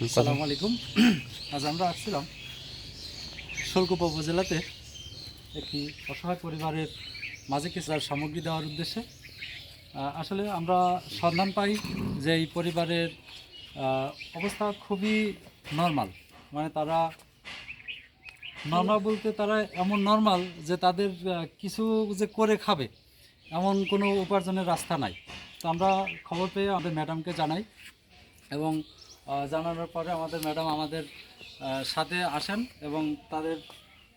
আসসালামু আলাইকুম। আজ আমরা আসছিলাম শোলকুপা উপজেলাতে একটি অসহায় পরিবারের মাঝে কিছু সামগ্রী দেওয়ার উদ্দেশ্যে। আসলে আমরা সন্ধান পাই যে এই পরিবারের অবস্থা খুবই নর্মাল, মানে তারা নর্মাল বলতে তারা এমন নর্মাল যে তাদের কিছু যে করে খাবে এমন কোনো উপার্জনের রাস্তা নাই। তো আমরা খবর পেয়ে আমাদের ম্যাডামকে জানাই এবং জানানোর পরে আমাদের ম্যাডাম আমাদের সাথে আসেন এবং তাদের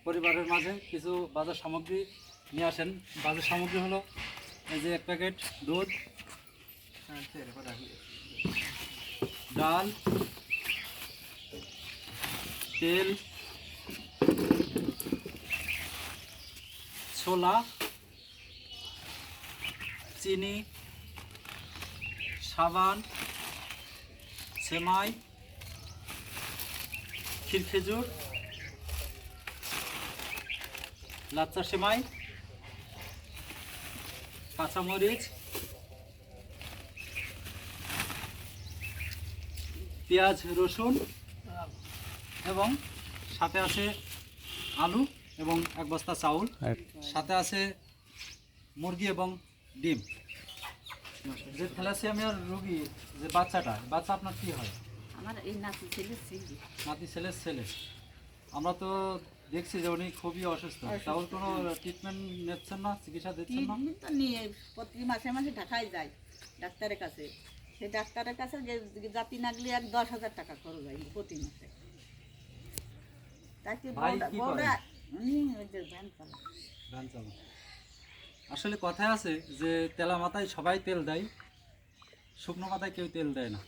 পরিবারের মাঝে কিছু বাজার সামগ্রী নিয়ে আসেন। বাজার সামগ্রী হলো এই যে 1 প্যাকেট দুধ, ডাল, তেল, ছোলা, চিনি, সাবান, সেমাই, ক্ষীর খেজুর, লাচ্চা সেমাই, কাঁচামরিচ, পেঁয়াজ, রসুন এবং সাথে আছে আলু এবং 1 বস্তা চাউল, সাথে আছে মুরগি এবং ডিম। যে থ্যালাসেমিয়ার রোগী যে বাচ্চা আপনার কি হয়? আমার এই নাতি ছেলের ছেলে। আমরা তো দেখছি যে উনি খুবই অসুস্থ, তাও কোনো ট্রিটমেন্ট নিচ্ছেন না, চিকিৎসা দিচ্ছেন না? তো নিয়ে প্রতি মাসে মাসে ঢাকায় যায় ডাক্তারের কাছে। সেই ডাক্তারের কাছে যে জাতি না গেলে 10,000 টাকা খরচ হয় প্রতি মাসে। তাকে ভাই কি করে? ওই যে ভ্যান চালায়। ভ্যান চালান। আসলে কথায় আছে যে তেলা মাথায় সবাই তেল দেয়, শুকনো মাথায় কেউ তেল দেয় না।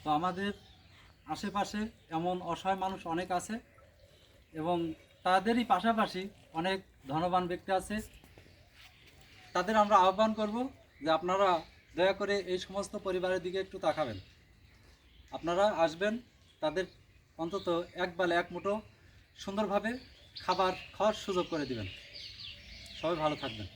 তো আমাদের আশেপাশে এমন অসহায় মানুষ অনেক আছে এবং তাদেরই পাশাপাশি অনেক ধনবান ব্যক্তি আছে। তাদের আমরা আহ্বান করব যে আপনারা দয়া করে এই সমস্ত পরিবারের দিকে একটু তাকাবেন। আপনারা আসবেন, তাদের অন্তত এক বেলা এক মুঠো সুন্দরভাবে খাবার খাওয়ার সুযোগ করে দিবেন। সবাই ভালো থাকবেন।